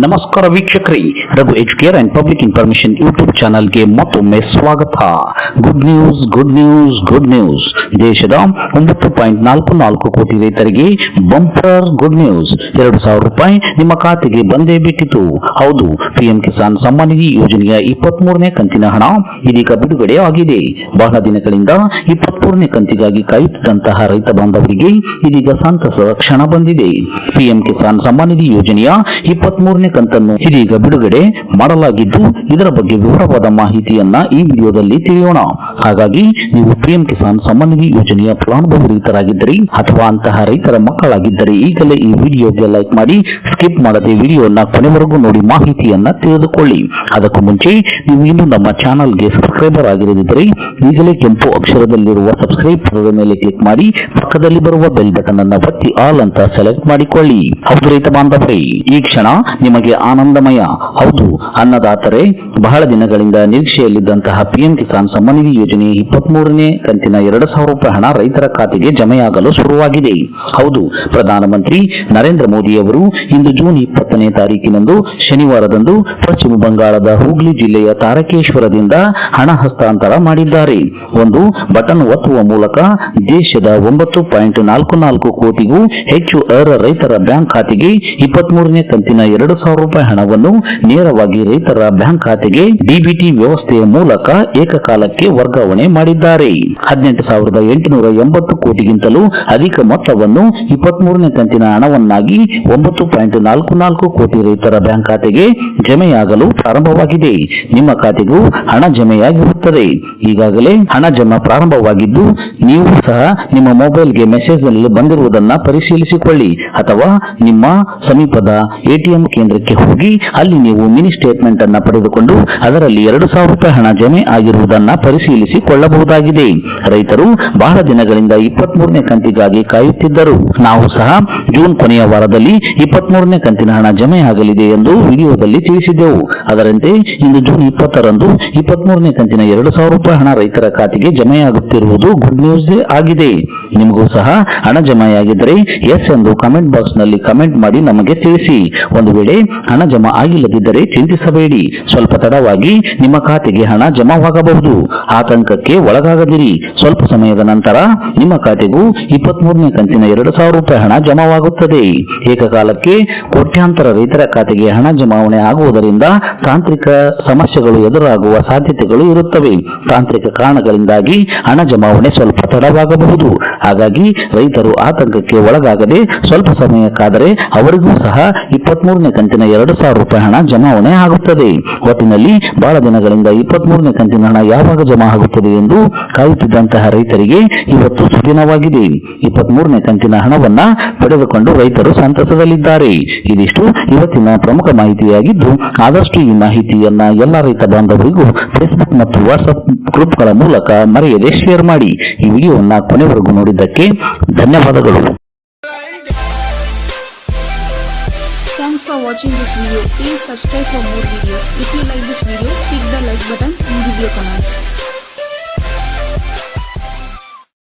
ನಮಸ್ಕಾರ ವೀಕ್ಷಕರೇ, Raghu Educare and public information YouTube ಚಾನಲ್ಗೆ ಮತ್ತೊಮ್ಮೆ ಸ್ವಾಗತ. Good news. ದೇಶದ 9.44 ಕೋಟಿ ರೈತರಿಗೆ ಬಂಪರ್ ಗುಡ್ ನ್ಯೂಸ್. 2,000 ರೂಪಾಯಿ ನಿಮ್ಮ ಖಾತೆಗೆ ಬಂದೇ ಬಿಟ್ಟಿತು. ಹೌದು, ಪಿಎಂ ಕಿಸಾನ್ ಸಮ್ಮಾನ್ ನಿಧಿ ಯೋಜನೆಯ 23ನೇ ಕಂತಿನ ಹಣ ಇದೀಗ ಬಿಡುಗಡೆ ಆಗಿದೆ. ಬಹಳ ದಿನಗಳಿಂದ 23ನೇ ಕಂತಿಗಾಗಿ ಕಾಯುತ್ತಿದ್ದಂತಹ ರೈತ ಬಾಂಧವರಿಗೆ ಇದೀಗ ಸಂತಸದ ಕ್ಷಣ ಬಂದಿದೆ. ಪಿಎಂ ಕಿಸಾನ್ ಸಮ್ಮಾನ್ ನಿಧಿ ಯೋಜನೆಯ 23ನೇ ಕಂತನ್ನು ಇದೀಗ ಬಿಡುಗಡೆ ಮಾಡಲಾಗಿದ್ದು, ಇದರ ಬಗ್ಗೆ ವಿವರವಾದ ಮಾಹಿತಿಯನ್ನ ಈ ವಿಡಿಯೋದಲ್ಲಿ ತಿಳಿಯೋಣ. ಹಾಗಾಗಿ ನೀವು ಪಿಎಂ ಕಿಸಾನ್ ಸಮ್ಮಾನ್ ನಿಧಿ ಯೋಜನೆಯ ಫಲಾನುಭವಿ ರೈತರಾಗಿದ್ದರೆ ಅಥವಾ ಅಂತಹ ರೈತರ ಮಕ್ಕಳಾಗಿದ್ದರೆ ಈಗಲೇ ಈ ವಿಡಿಯೋಗೆ ಲೈಕ್ ಮಾಡಿ, ಸ್ಕಿಪ್ ಮಾಡದೆ ವಿಡಿಯೋನ ಕೊನೆವರೆಗೂ ನೋಡಿ ಮಾಹಿತಿಯನ್ನ ತಿಳಿದುಕೊಳ್ಳಿ. ಅದಕ್ಕೂ ಮುಂಚೆ ನೀವು ಇನ್ನೂ ನಮ್ಮ ಚಾನಲ್ಗೆ ಸಬ್ಸ್ಕ್ರೈಬರ್ ಆಗಿರದಿದ್ದರೆ ಈಗಲೇ ಕೆಂಪು ಅಕ್ಷರದಲ್ಲಿರುವ ಸಬ್ಸ್ಕ್ರೈಬ್ ಮೇಲೆ ಕ್ಲಿಕ್ ಮಾಡಿ, ಪಕ್ಕದಲ್ಲಿ ಬರುವ ಬೆಲ್ ಬಟನ್ ಅನ್ನು ಒತ್ತಿ ಆಲ್ ಅಂತ ಸೆಲೆಕ್ಟ್ ಮಾಡಿಕೊಳ್ಳಿ. ಹೌದು ರೈತ ಬಾಂಧವರೇ, ಈ ಕ್ಷಣ ನಿಮಗೆ ಆನಂದಮಯ. ಹೌದು, ಅನ್ನದಾತರೇ, ಬಹಳ ದಿನಗಳಿಂದ ನಿರೀಕ್ಷೆಯಲ್ಲಿದ್ದಂತಹ ಪಿಎಂ ಕಿಸಾನ್ ಸಮ್ಮಾನ್ ನಿಧಿ ಯೋಜನೆ 23ನೇ ಕಂತಿನ 2,000 ರೂಪಾಯಿ ಹಣ ರೈತರ ಖಾತೆಗೆ ಜಮೆಯಾಗಲು ಶುರುವಾಗಿದೆ. ಹೌದು, ಪ್ರಧಾನಮಂತ್ರಿ ನರೇಂದ್ರ ಮೋದಿ ಅವರು ಇಂದು ಜೂನ್ 20ನೇ ತಾರೀಕಿನಂದು ಶನಿವಾರದಂದು ಪಶ್ಚಿಮ ಬಂಗಾಳದ ಹೂಗ್ಲಿ ಜಿಲ್ಲೆಯ ತಾರಕೇಶ್ವರದಿಂದ ಹಣ ಹಸ್ತಾಂತರ ಮಾಡಿದ್ದಾರೆ. ಒಂದು ಬಟನ್ ಒತ್ತುವ ಮೂಲಕ ದೇಶದ 9.44 ಕೋಟಿಗೂ ಹೆಚ್ಚು ಅರ್ಹ ರೈತರ ಬ್ಯಾಂಕ್ ಖಾತೆಗೆ 23ನೇ ಕಂತಿನ 2,000 ರೂಪಾಯಿ ಹಣವನ್ನು ನೇರವಾಗಿ ರೈತರ ಬ್ಯಾಂಕ್ ಖಾತೆಗೆ ಡಿಬಿಟಿ ವ್ಯವಸ್ಥೆಯ ಮೂಲಕ ಏಕಕಾಲಕ್ಕೆ ವರ್ಗಾವಣೆ ಮಾಡಿದ್ದಾರೆ. 18,880 ಕೋಟಿಗಿಂತಲೂ ಅಧಿಕ ಮೊತ್ತವನ್ನು 23ನೇ ಕಂತಿನ ಹಣವನ್ನಾಗಿ 9.44 ಕೋಟಿ ರೈತರ ಬ್ಯಾಂಕ್ ಖಾತೆಗೆ ಜಮೆಯಾಗಲು ಪ್ರಾರಂಭವಾಗಿದೆ. ನಿಮ್ಮ ಖಾತೆಗೂ ಹಣ ಜಮೆಯಾಗಿರುತ್ತದೆ. ಈಗಾಗಲೇ ಹಣ ಜಮಾ ಪ್ರಾರಂಭವಾಗಿದ್ದು, ನೀವು ಸಹ ನಿಮ್ಮ ಮೊಬೈಲ್ಗೆ ಮೆಸೇಜ್ ನಲ್ಲಿ ಬಂದಿರುವುದನ್ನು ಪರಿಶೀಲಿಸಿಕೊಳ್ಳಿ ಅಥವಾ ನಿಮ್ಮ ಸಮೀಪದ ಎಟಿಎಂ ಕೇಂದ್ರಕ್ಕೆ ಹೋಗಿ ಅಲ್ಲಿ ನೀವು ಮಿನಿ ಸ್ಟೇಟ್ಮೆಂಟ್ ಅನ್ನ ಪಡೆದುಕೊಂಡು ಅದರಲ್ಲಿ 2,000 ರೂಪಾಯಿ ಹಣ ಜಮೆ ಆಗಿರುವುದನ್ನು ಪರಿಶೀಲಿಸಿಕೊಳ್ಳಬಹುದಾಗಿದೆ. ರೈತರು ಬಹಳ ದಿನಗಳಿಂದ 23ನೇ ಕಂತಿಗಾಗಿ ಕಾಯುತ್ತಿದ್ದರು. ನಾವು ಸಹ ಜೂನ್ ಕೊನೆಯ ವಾರದಲ್ಲಿ 23ನೇ ಕಂತಿನ ಹಣ ಜಮೆ ಆಗಲಿದೆ ಎಂದು ವಿಡಿಯೋದಲ್ಲಿ ತಿಳಿಸಿದ್ದೆವು. ಅದರಂತೆ ಇಂದು ಜೂನ್ 20ರಂದು 23ನೇ ಕಂತಿನ 2,000 ರೂಪಾಯಿ ಹಣ ರೈತರ ಖಾತೆಗೆ ಜಮೆಯಾಗುತ್ತಿರುವುದು ಗುಡ್ ನ್ಯೂಸ್ ಆಗಿದೆ. ನಿಮಗೂ ಸಹ ಹಣ ಜಮೆಯಾಗಿದ್ದರೆ ಎಸ್ ಎಂದು ಕಮೆಂಟ್ ಬಾಕ್ಸ್ ನಲ್ಲಿ ಕಮೆಂಟ್ ಮಾಡಿ ನಮಗೆ ತಿಳಿಸಿ. ಒಂದು ವೇಳೆ ಹಣ ಜಮಾ ಆಗಿಲ್ಲದಿದ್ದರೆ ಚಿಂತಿಸಬೇಡಿ, ಸ್ವಲ್ಪ ತಡವಾಗಿ ನಿಮ್ಮ ಖಾತೆಗೆ ಹಣ ಜಮಾವಾಗಬಹುದು. ಆತಂಕಕ್ಕೆ ಒಳಗಾಗದಿರಿ. ಸ್ವಲ್ಪ ಸಮಯದ ನಂತರ ನಿಮ್ಮ ಖಾತೆಗೂ 23ನೇ ಕಂತಿನ 2,000 ರೂಪಾಯಿ ಹಣ ಜಮಾವಾಗುತ್ತದೆ. ಏಕಕಾಲಕ್ಕೆ ಕೋಟ್ಯಾಂತರ ರೈತರ ಖಾತೆಗೆ ಹಣ ಜಮಾವಣೆ ಆಗುವುದರಿಂದ ತಾಂತ್ರಿಕ ಸಮಸ್ಯೆಗಳು ಎದುರಾಗುವ ಸಾಧ್ಯತೆಗಳು ಇರುತ್ತವೆ. ತಾಂತ್ರಿಕ ಕಾರಣಗಳಿಂದಾಗಿ ಹಣ ಜಮಾವಣೆ ಸ್ವಲ್ಪ ತಡವಾಗಬಹುದು. ಹಾಗಾಗಿ ರೈತರು ಆತಂಕಕ್ಕೆ ಒಳಗಾಗದೆ ಸ್ವಲ್ಪ ಸಮಯಕ್ಕಾದರೆ ಅವರಿಗೂ ಸಹ 23ನೇ ಕಂತಿನ 2,000 ರೂಪಾಯಿ ಹಣ ಜಮಾವಣೆ ಆಗುತ್ತದೆ. ಒಟ್ಟಿನಲ್ಲಿ ಬಹಳ ದಿನಗಳಿಂದ 23ನೇ ಕಂತಿನ ಹಣ ಯಾವಾಗ ಜಮಾ ಆಗುತ್ತದೆ ಎಂದು ಕಾಯುತ್ತಿದ್ದಂತಹ ರೈತರಿಗೆ ಇವತ್ತು ಸುದಿನವಾಗಿದೆ. 23ನೇ ಕಂತಿನ ಹಣವನ್ನ ಪಡೆದುಕೊಂಡು ರೈತರು ಸಂತಸದಲ್ಲಿದ್ದಾರೆ. ಇದಿಷ್ಟು ಇವತ್ತಿನ ಪ್ರಮುಖ ಮಾಹಿತಿಯಾಗಿದ್ದು, ಆದಷ್ಟು ಈ ಮಾಹಿತಿಯನ್ನ ಎಲ್ಲ ರೈತ ಬಾಂಧವರಿಗೂ ಫೇಸ್ಬುಕ್ ಮತ್ತು ವಾಟ್ಸ್ಆಪ್ ಗ್ರೂಪ್ಗಳ ಮೂಲಕ ಮರೆಯದೆ ಶೇರ್ ಮಾಡಿ. ಈ ವಿಡಿಯೋವನ್ನ ಕೊನೆವರೆಗೂ ನೋಡಿದ್ದಕ್ಕೆ ಧನ್ಯವಾದಗಳು. Thanks for watching this video. Please subscribe for more videos. If you like this video, click the like buttons and give your comments.